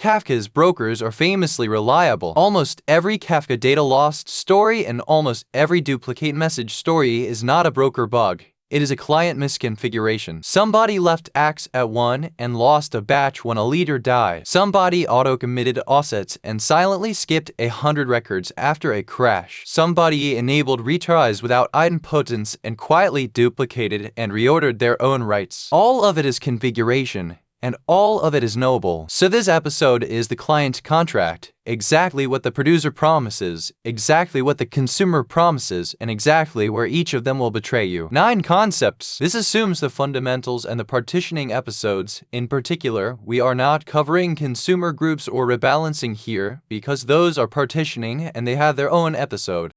Kafka's brokers are famously reliable. Almost every Kafka data lost story and almost every duplicate message story is not a broker bug. It is a client misconfiguration. Somebody left acks at 1 and lost a batch when a leader died. Somebody auto-committed offsets and silently skipped 100 records after a crash. Somebody enabled retries without idempotence and quietly duplicated and reordered their own writes. All of it is configuration, and all of it is knowable. So this episode is the client contract, exactly what the producer promises, exactly what the consumer promises, and exactly where each of them will betray you. 9 concepts. This assumes the fundamentals and the partitioning episodes. In particular, we are not covering consumer groups or rebalancing here because those are partitioning and they have their own episode.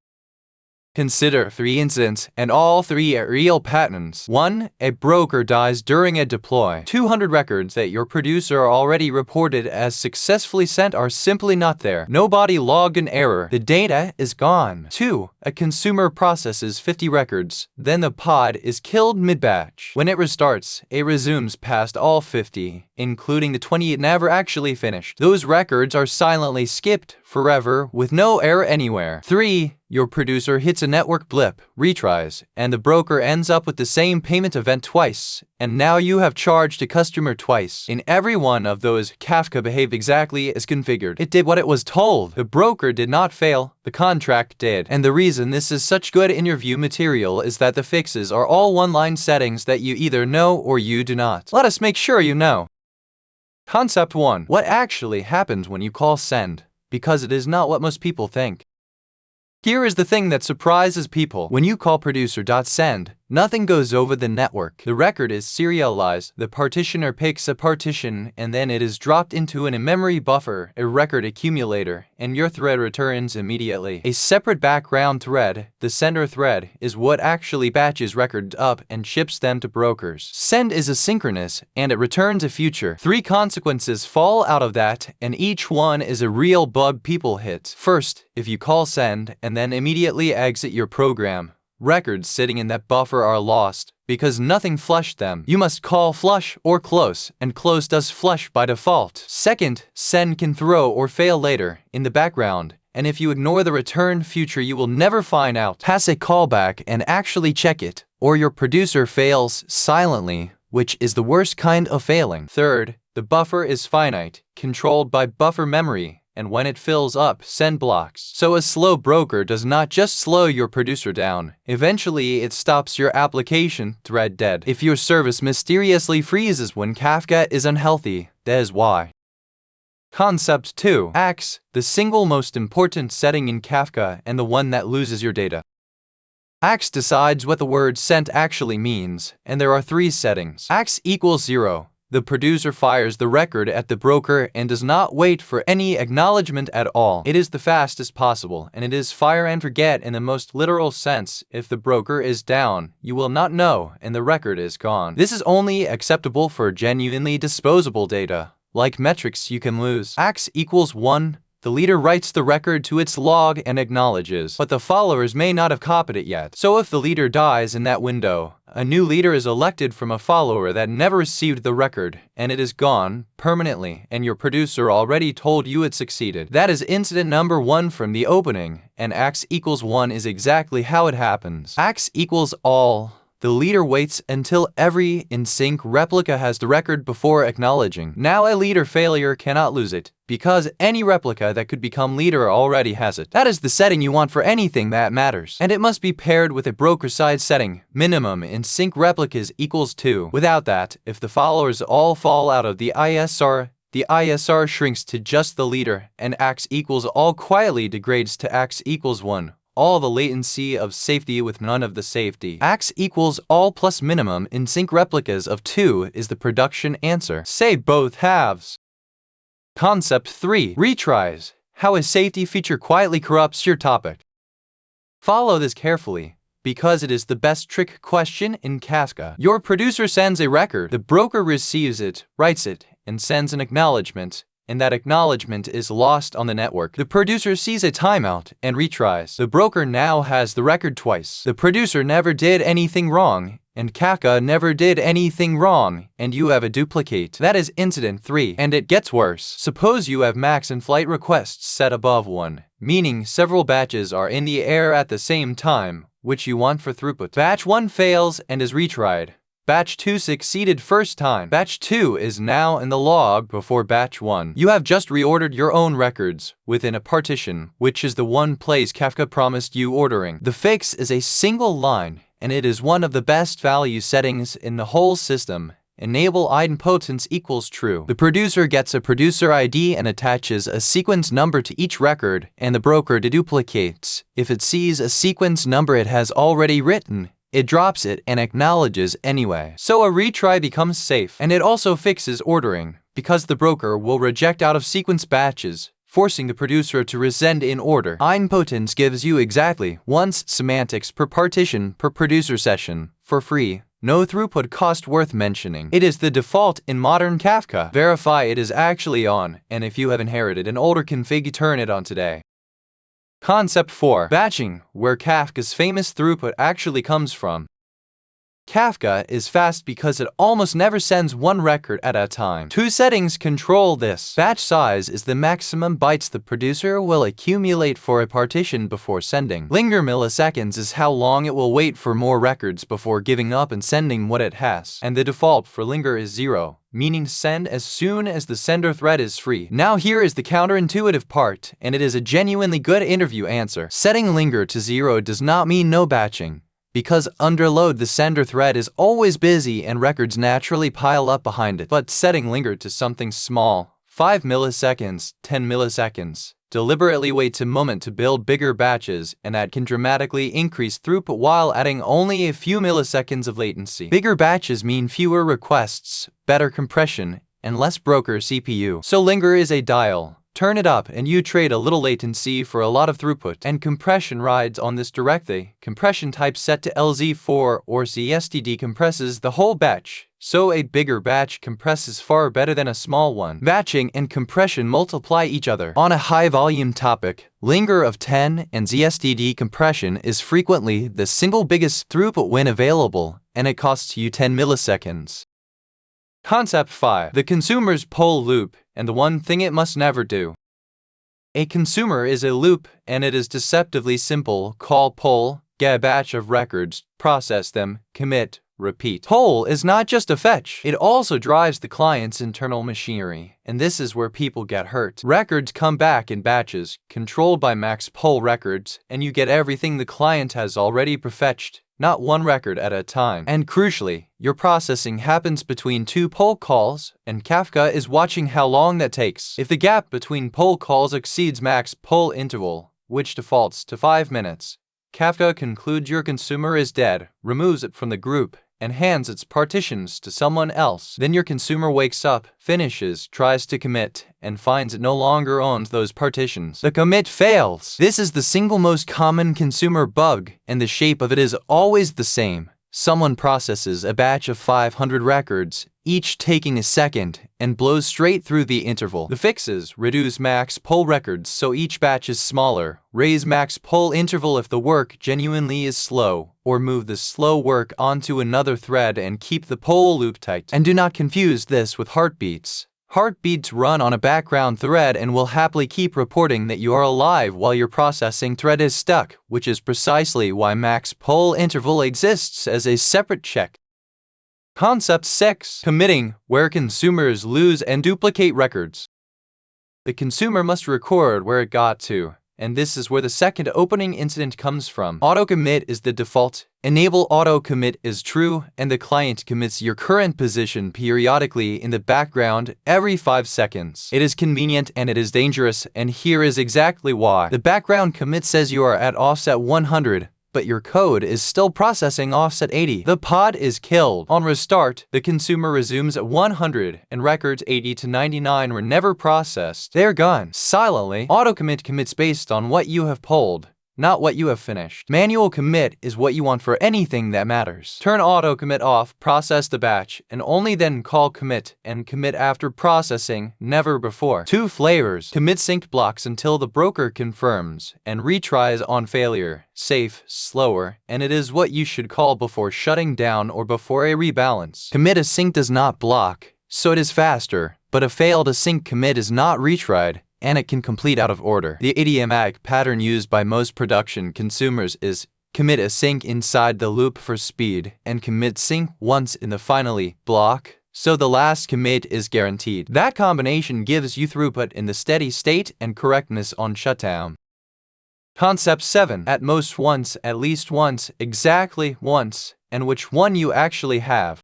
Consider 3 incidents, and all 3 are real patterns. 1. A broker dies during a deploy. 200 records that your producer already reported as successfully sent are simply not there. Nobody logged an error. The data is gone. 2. A consumer processes 50 records. Then the pod is killed mid-batch. When it restarts, it resumes past all 50, including the 20 it never actually finished. Those records are silently skipped forever with no error anywhere. 3. Your producer hits a network blip, retries, and the broker ends up with the same payment event twice, and now you have charged a customer twice. In every one of those, Kafka behaved exactly as configured. It did what it was told. The broker did not fail, the contract did. And the reason this is such good interview material is that the fixes are all one-line settings that you either know or you do not. Let us make sure you know. Concept 1. What actually happens when you call send? Because it is not what most people think. Here is the thing that surprises people. When you call producer.send, nothing goes over the network. The record is serialized, the partitioner picks a partition, and then it is dropped into an in-memory buffer, a record accumulator, and your thread returns immediately. A separate background thread, the sender thread, is what actually batches records up and ships them to brokers. Send is asynchronous, and it returns a future. 3 consequences fall out of that, and each one is a real bug people hit. First, if you call send and then immediately exit your program, records sitting in that buffer are lost because nothing flushed them. You must call flush or close, and close does flush by default. Second, send can throw or fail later in the background, and if you ignore the return future you will never find out. Pass a callback and actually check it, or your producer fails silently, which is the worst kind of failing. Third, the buffer is finite, controlled by buffer memory, and when it fills up, send blocks. So a slow broker does not just slow your producer down. Eventually, it stops your application thread dead. If your service mysteriously freezes when Kafka is unhealthy, that is why. Concept 2. Acks, the single most important setting in Kafka and the one that loses your data. Acks decides what the word sent actually means, and there are 3 settings. Acks equals 0. The producer fires the record at the broker and does not wait for any acknowledgement at all. It is the fastest possible, and it is fire and forget in the most literal sense. If the broker is down, you will not know, and the record is gone. This is only acceptable for genuinely disposable data, like metrics you can lose. Acks equals 1. The leader writes the record to its log and acknowledges, but the followers may not have copied it yet. So if the leader dies in that window, a new leader is elected from a follower that never received the record, and it is gone permanently, and your producer already told you it succeeded. That is incident number 1 from the opening, and acks equals 1 is exactly how it happens. Acks equals all. The leader waits until every in-sync replica has the record before acknowledging. Now a leader failure cannot lose it, because any replica that could become leader already has it. That is the setting you want for anything that matters. And it must be paired with a broker-side setting, min.insync.replicas equals 2. Without that, if the followers all fall out of the ISR shrinks to just the leader, and acks equals all quietly degrades to acks equals 1. All the latency of safety with none of the safety. Acks equals all plus minimum in sync replicas of 2 is the production answer. Say both halves. Concept 3. Retries. How a safety feature quietly corrupts your topic. Follow this carefully, because it is the best trick question in Kafka. Your producer sends a record. The broker receives it, writes it, and sends an acknowledgement, and that acknowledgement is lost on the network. The producer sees a timeout and retries. The broker now has the record twice. The producer never did anything wrong. and Kafka never did anything wrong, and you have a duplicate. That is incident 3. And it gets worse. Suppose you have max and flight requests set above 1, meaning several batches are in the air at the same time, which you want for throughput. Batch 1 fails and is retried. Batch 2 succeeded first time. Batch 2 is now in the log before batch 1. You have just reordered your own records within a partition, which is the one place Kafka promised you ordering. The fix is a single line, and it is one of the best value settings in the whole system. Enable.idempotence equals true. The producer gets a producer ID and attaches a sequence number to each record, and the broker deduplicates. If it sees a sequence number it has already written, it drops it and acknowledges anyway. So a retry becomes safe. And it also fixes ordering, because the broker will reject out-of-sequence batches, forcing the producer to resend in order. Idempotence gives you exactly once semantics per partition per producer session, for free. No throughput cost worth mentioning. It is the default in modern Kafka. Verify it is actually on, and if you have inherited an older config, turn it on today. Concept 4. Batching, where Kafka's famous throughput actually comes from. Kafka is fast because it almost never sends one record at a time. Two settings control this. Batch size is the maximum bytes the producer will accumulate for a partition before sending. Linger milliseconds is how long it will wait for more records before giving up and sending what it has. And the default for linger is 0, meaning send as soon as the sender thread is free. Now here is the counterintuitive part, and it is a genuinely good interview answer. Setting linger to 0 does not mean no batching, because under load the sender thread is always busy and records naturally pile up behind it. But setting linger to something small, 5 milliseconds, 10 milliseconds, deliberately waits a moment to build bigger batches, and that can dramatically increase throughput while adding only a few milliseconds of latency. Bigger batches mean fewer requests, better compression, and less broker CPU. So linger is a dial. Turn it up and you trade a little latency for a lot of throughput. And compression rides on this directly. Compression type set to LZ4 or ZST decompresses the whole batch, so a bigger batch compresses far better than a small one. Batching and compression multiply each other. On a high volume topic, linger of 10 and ZST decompression is frequently the single biggest throughput win available, and it costs you 10 milliseconds. Concept 5. The consumer's poll loop, and the one thing it must never do. A consumer is a loop, and it is deceptively simple. Call poll, get a batch of records, process them, commit, repeat. Poll is not just a fetch, it also drives the client's internal machinery, and this is where people get hurt. Records come back in batches, controlled by max.poll records, and you get everything the client has already prefetched, not one record at a time. And crucially, your processing happens between two poll calls, and Kafka is watching how long that takes. If the gap between poll calls exceeds max.poll.interval, which defaults to 5 minutes, Kafka concludes your consumer is dead, removes it from the group, and hands its partitions to someone else. Then your consumer wakes up, finishes, tries to commit, and finds it no longer owns those partitions. The commit fails. This is the single most common consumer bug, and the shape of it is always the same. Someone processes a batch of 500 records, each taking a second, and blows straight through the interval. The fixes: reduce max.poll records so each batch is smaller, raise max.poll interval if the work genuinely is slow, or move the slow work onto another thread and keep the poll loop tight. And do not confuse this with heartbeats. Heartbeats run on a background thread and will happily keep reporting that you are alive while your processing thread is stuck, which is precisely why max.poll interval exists as a separate check. Concept 6. Committing, where consumers lose and duplicate records. The consumer must record where it got to, and this is where the second opening incident comes from. Auto-commit is the default. Enable auto-commit is true, and the client commits your current position periodically in the background every 5 seconds. It is convenient and it is dangerous, and here is exactly why. The background commit says you are at offset 100, but your code is still processing offset 80. The pod is killed. On restart, the consumer resumes at 100, and records 80 to 99 were never processed. They're gone. Silently, autocommit commits based on what you have polled, not what you have finished. Manual commit is what you want for anything that matters. Turn auto commit off, process the batch, and only then call commit and commit after processing, never before. 2 flavors. Commit synced blocks until the broker confirms, and retries on failure. Safe, slower, and it is what you should call before shutting down or before a rebalance. Commit async does not block, so it is faster, but a failed async commit is not retried, and it can complete out of order. The idiomatic pattern used by most production consumers is commit async inside the loop for speed, and commit sync once in the finally block, so the last commit is guaranteed. That combination gives you throughput in the steady state and correctness on shutdown. Concept 7. At most once, at least once, exactly once, and which one you actually have.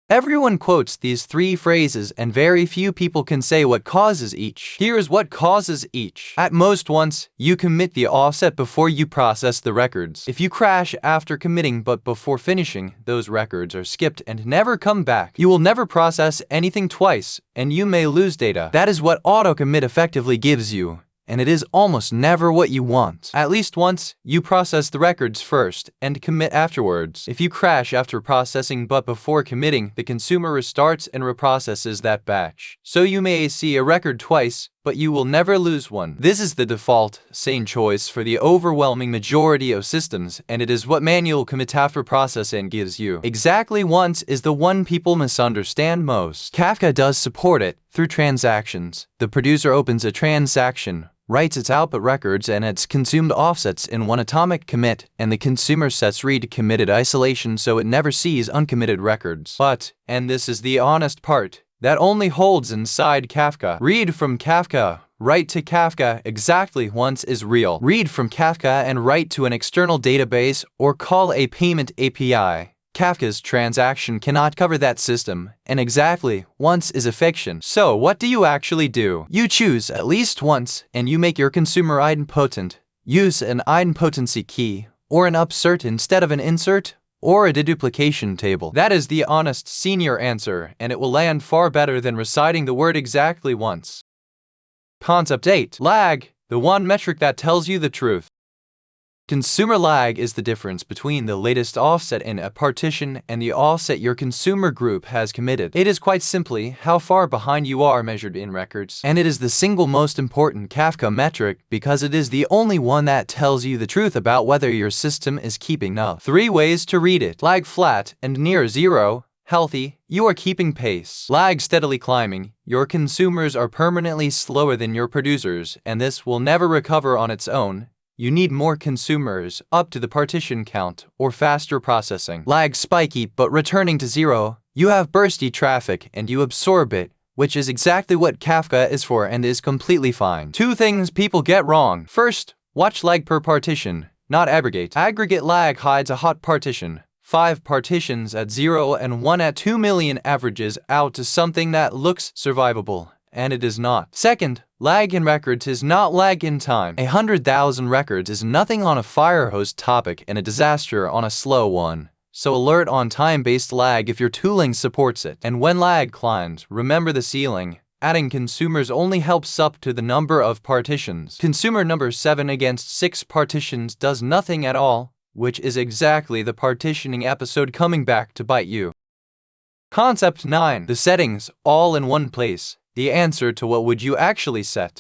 Everyone quotes these 3 phrases and very few people can say what causes each. Here's what causes each. At most once, you commit the offset before you process the records. If you crash after committing but before finishing, those records are skipped and never come back. You will never process anything twice, and you may lose data. That is what auto commit effectively gives you, and it is almost never what you want. At least once, you process the records first and commit afterwards. If you crash after processing but before committing, the consumer restarts and reprocesses that batch. So you may see a record twice, but you will never lose one. This is the default, sane choice for the overwhelming majority of systems, and it is what manual commit after processing gives you. Exactly once is the one people misunderstand most. Kafka does support it through transactions. The producer opens a transaction, writes its output records and its consumed offsets in one atomic commit, and the consumer sets read committed isolation so it never sees uncommitted records. But, and this is the honest part, that only holds inside Kafka. Read from Kafka, write to Kafka exactly once is real. Read from Kafka and write to an external database or call a payment API. Kafka's transaction cannot cover that system, and exactly once is a fiction. So what do you actually do? You choose at least once, and you make your consumer idempotent. Use an idempotency key, or an upsert instead of an insert, or a deduplication table. That is the honest senior answer, and it will land far better than reciting the word exactly once. Concept 8. Lag, the one metric that tells you the truth. Consumer lag is the difference between the latest offset in a partition and the offset your consumer group has committed. It is quite simply how far behind you are measured in records, and it is the single most important Kafka metric because it is the only one that tells you the truth about whether your system is keeping up. 3 ways to read it. Lag flat and near 0. Healthy, you are keeping pace. Lag steadily climbing, your consumers are permanently slower than your producers, and this will never recover on its own. You need more consumers, up to the partition count, or faster processing. Lag spiky but returning to 0, you have bursty traffic and you absorb it, which is exactly what Kafka is for and is completely fine. 2 things people get wrong. First, watch lag per partition, not aggregate. Aggregate lag hides a hot partition. 5 partitions at 0 and 1 at 2 million averages out to something that looks survivable, and it is not. Second, lag in records is not lag in time. 100,000 records is nothing on a firehose topic and a disaster on a slow one. So alert on time-based lag if your tooling supports it. And when lag climbs, remember the ceiling. Adding consumers only helps up to the number of partitions. Consumer number 7 against 6 partitions does nothing at all, which is exactly the partitioning episode coming back to bite you. Concept 9. The settings, all in one place. The answer to what would you actually set.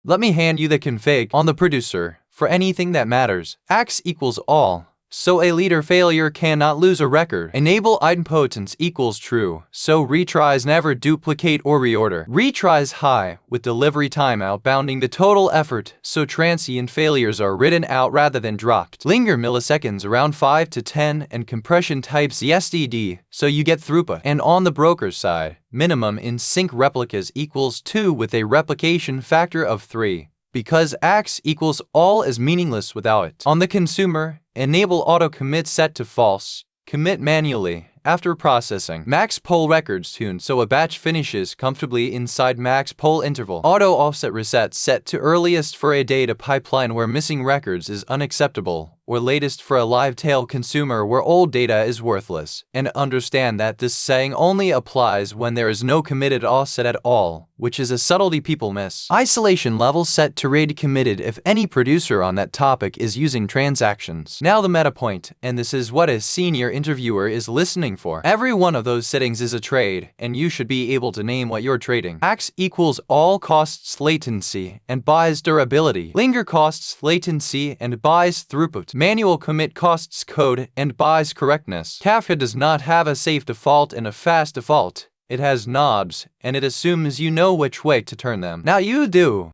Let me hand you the config on the producer for anything that matters. Acks equals all, so a leader failure cannot lose a record. Enable.idempotence equals true, so retries never duplicate or reorder. Retries high, with delivery timeout bounding the total effort, so transient failures are written out rather than dropped. Linger milliseconds around 5 to 10 and compression types SDD, so you get throughput. And on the broker's side, min.insync.replicas equals 2 with a replication factor of 3. Because acks equals all is meaningless without it. On the consumer, enable auto commit set to false, commit manually, after processing. Max poll records tuned so a batch finishes comfortably inside max.poll.interval. Auto offset reset set to earliest for a data pipeline where missing records is unacceptable. or latest for a live tail consumer where old data is worthless. And understand that this saying only applies when there is no committed offset at all, which is a subtlety people miss. Isolation level set to read committed if any producer on that topic is using transactions. Now the meta point, and this is what a senior interviewer is listening for. Every one of those settings is a trade, and you should be able to name what you're trading. Acks equals all costs latency and buys durability. Linger costs latency and buys throughput. Manual commit costs code and buys correctness. Kafka does not have a safe default and a fast default. It has knobs, and it assumes you know which way to turn them. Now you do.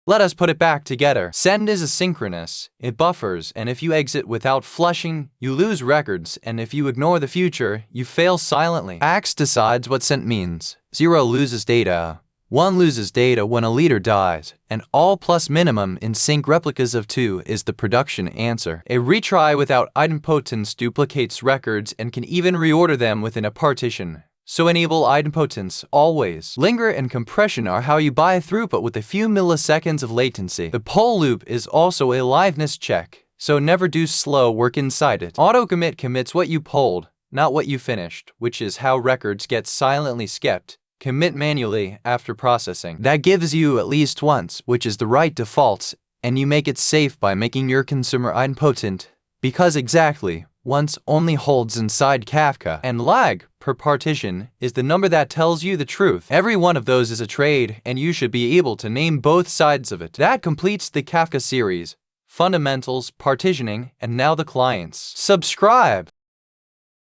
Let us put it back together. Send is asynchronous. It buffers, and if you exit without flushing, you lose records, and if you ignore the future, you fail silently. Acks decides what sent means. 0 loses data. 1 loses data when a leader dies, and all plus minimum in sync replicas of 2 is the production answer. A retry without idempotence duplicates records and can even reorder them within a partition. So enable idempotence always. Linger and compression are how you buy throughput with a few milliseconds of latency. The poll loop is also a liveness check, so never do slow work inside it. Auto commit commits what you polled, not what you finished, which is how records get silently skipped. Commit manually after processing. That gives you at least once, which is the right default, and you make it safe by making your consumer idempotent, because exactly once only holds inside Kafka, and lag per partition is the number that tells you the truth. Every one of those is a trade, and you should be able to name both sides of it. That completes the Kafka series, fundamentals, partitioning, and now the clients. Subscribe!